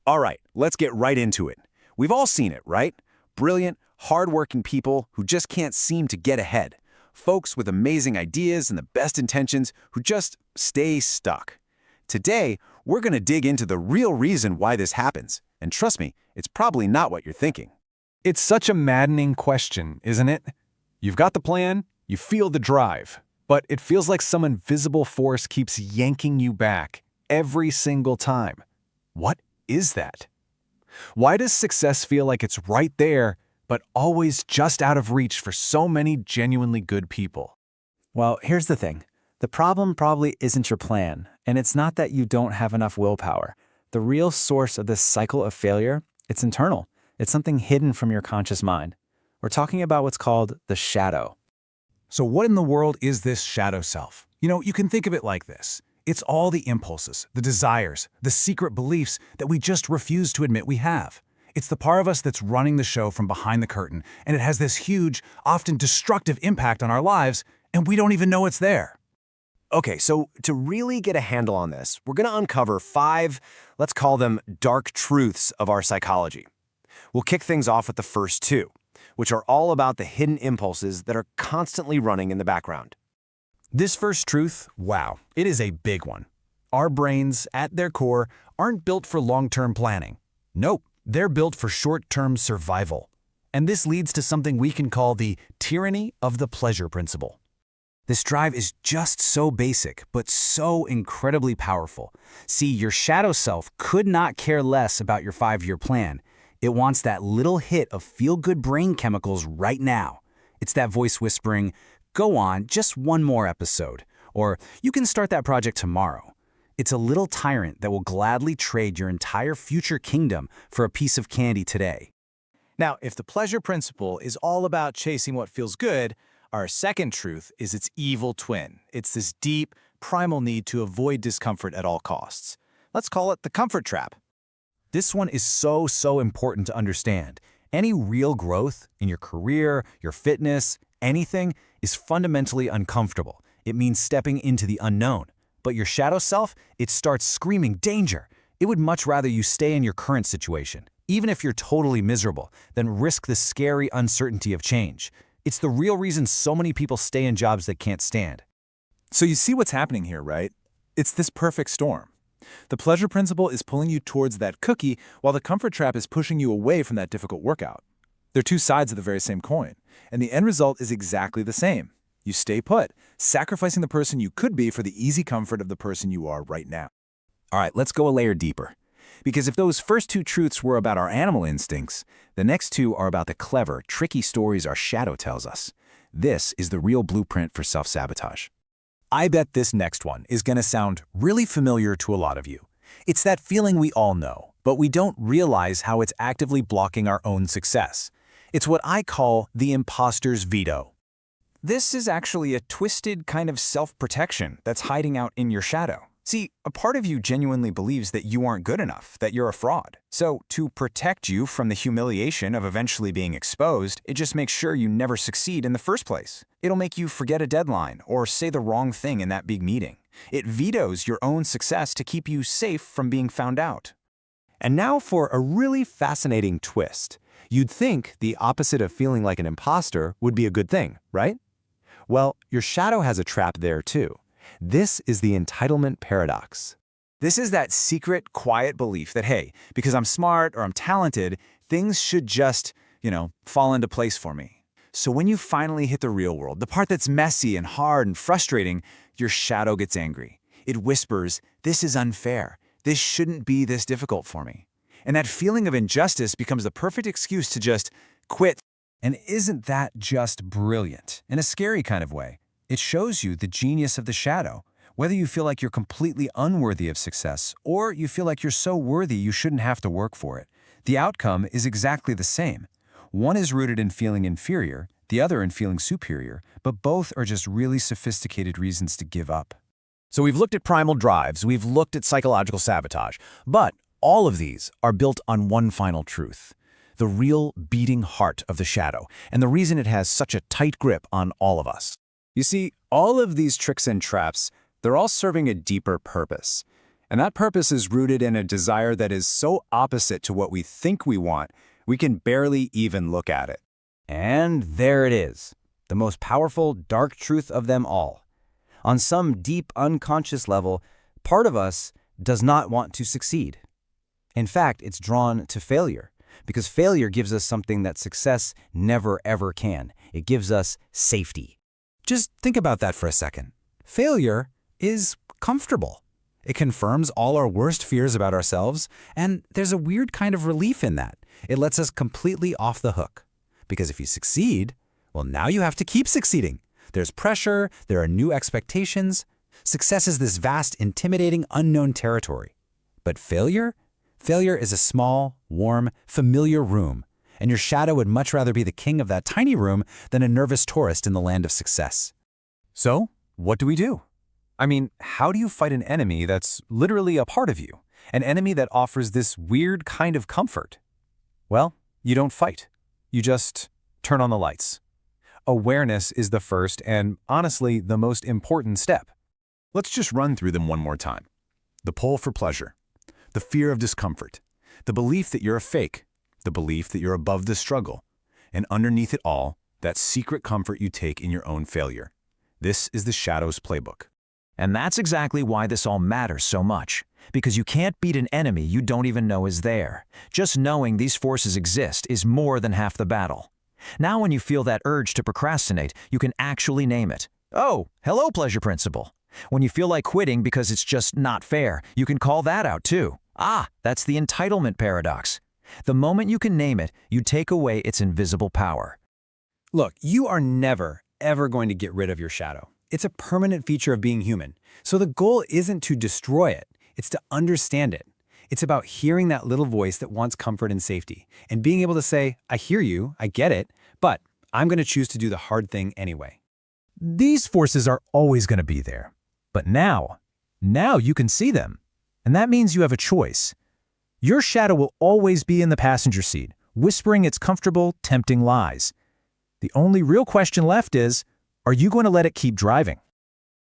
All right, let's get right into it. We've all seen it, right? Brilliant, hardworking people who just can't seem to get ahead. Folks with amazing ideas and the best intentions who just stay stuck. Today, we're going to dig into the real reason why this happens. And trust me, it's probably not what you're thinking. It's such a maddening question, isn't it? You've got the plan, you feel the drive, but it feels like some invisible force keeps yanking you back every single time. What is that? Why does success feel like it's right there, but always just out of reach for so many genuinely good people? Well, here's the thing. The problem probably isn't your plan, and it's not that you don't have enough willpower. The real source of this cycle of failure, it's internal. It's something hidden from your conscious mind. We're talking about what's called the shadow. So what in the world is this shadow self? You can think of it like this. It's all the impulses, the desires, the secret beliefs that we just refuse to admit we have. It's the part of us that's running the show from behind the curtain, and it has this huge, often destructive impact on our lives, and we don't even know it's there. Okay, so to really get a handle on this, we're going to uncover 5, let's call them dark truths of our psychology. We'll kick things off with the first 2, which are all about the hidden impulses that are constantly running in the background. This first truth, wow, it is a big one. Our brains, at their core, aren't built for long-term planning. Nope, they're built for short-term survival. And this leads to something we can call the tyranny of the pleasure principle. This drive is just so basic, but so incredibly powerful. See, your shadow self could not care less about your 5-year plan. It wants that little hit of feel-good brain chemicals right now. It's that voice whispering, "Go on, just one more episode," or "You can start that project tomorrow." It's a little tyrant that will gladly trade your entire future kingdom for a piece of candy today. Now, if the pleasure principle is all about chasing what feels good, our second truth is its evil twin. It's this deep, primal need to avoid discomfort at all costs. Let's call it the comfort trap. This one is so important to understand. Any real growth in your career, your fitness, anything is fundamentally uncomfortable. It means stepping into the unknown. But your shadow self, it starts screaming danger. It would much rather you stay in your current situation, even if you're totally miserable, than risk the scary uncertainty of change. It's the real reason so many people stay in jobs they can't stand. So you see what's happening here, right? It's this perfect storm. The pleasure principle is pulling you towards that cookie, while the comfort trap is pushing you away from that difficult workout. They're two sides of the very same coin, and the end result is exactly the same. You stay put, sacrificing the person you could be for the easy comfort of the person you are right now. All right, let's go a layer deeper. Because if those first 2 truths were about our animal instincts, the next 2 are about the clever, tricky stories our shadow tells us. This is the real blueprint for self-sabotage. I bet this next one is going to sound really familiar to a lot of you. It's that feeling we all know, but we don't realize how it's actively blocking our own success. It's what I call the imposter's veto. This is actually a twisted kind of self-protection that's hiding out in your shadow. See, a part of you genuinely believes that you aren't good enough, that you're a fraud. So, to protect you from the humiliation of eventually being exposed, it just makes sure you never succeed in the first place. It'll make you forget a deadline or say the wrong thing in that big meeting. It vetoes your own success to keep you safe from being found out. And now for a really fascinating twist. You'd think the opposite of feeling like an imposter would be a good thing, right? Well, your shadow has a trap there too. This is the entitlement paradox. This is that secret, quiet belief that, hey, because I'm smart or I'm talented, things should just, fall into place for me. So when you finally hit the real world, the part that's messy and hard and frustrating, your shadow gets angry. It whispers, "This is unfair. This shouldn't be this difficult for me." And that feeling of injustice becomes the perfect excuse to just quit. And isn't that just brilliant? In a scary kind of way. It shows you the genius of the shadow. Whether you feel like you're completely unworthy of success, or you feel like you're so worthy you shouldn't have to work for it, the outcome is exactly the same. One is rooted in feeling inferior, the other in feeling superior, but both are just really sophisticated reasons to give up. So we've looked at primal drives, we've looked at psychological sabotage, but all of these are built on one final truth: the real beating heart of the shadow, and the reason it has such a tight grip on all of us. You see, all of these tricks and traps, they're all serving a deeper purpose. And that purpose is rooted in a desire that is so opposite to what we think we want, we can barely even look at it. And there it is, the most powerful, dark truth of them all. On some deep, unconscious level, part of us does not want to succeed. In fact, it's drawn to failure, because failure gives us something that success never ever can. It gives us safety. Just think about that for a second. Failure is comfortable. It confirms all our worst fears about ourselves, and there's a weird kind of relief in that. It lets us completely off the hook. Because if you succeed, well, now you have to keep succeeding. There's pressure, there are new expectations. Success is this vast, intimidating, unknown territory. But failure? Failure is a small, warm, familiar room, and your shadow would much rather be the king of that tiny room than a nervous tourist in the land of success. So, what do we do? I mean, how do you fight an enemy that's literally a part of you? An enemy that offers this weird kind of comfort? Well, you don't fight. You just turn on the lights. Awareness is the first and, honestly, the most important step. Let's just run through them one more time. The pull for pleasure, the fear of discomfort, the belief that you're a fake, the belief that you're above the struggle, and underneath it all, that secret comfort you take in your own failure. This is the Shadow's playbook. And that's exactly why this all matters so much. Because you can't beat an enemy you don't even know is there. Just knowing these forces exist is more than half the battle. Now when you feel that urge to procrastinate, you can actually name it. Oh, hello, pleasure principle. When you feel like quitting because it's just not fair, you can call that out too. Ah, that's the entitlement paradox. The moment you can name it, you take away its invisible power. Look, you are never, ever going to get rid of your shadow. It's a permanent feature of being human. So the goal isn't to destroy it, it's to understand it. It's about hearing that little voice that wants comfort and safety, and being able to say, I hear you, I get it, but I'm going to choose to do the hard thing anyway. These forces are always going to be there. But now you can see them. And that means you have a choice. Your shadow will always be in the passenger seat, whispering its comfortable, tempting lies. The only real question left is, are you going to let it keep driving?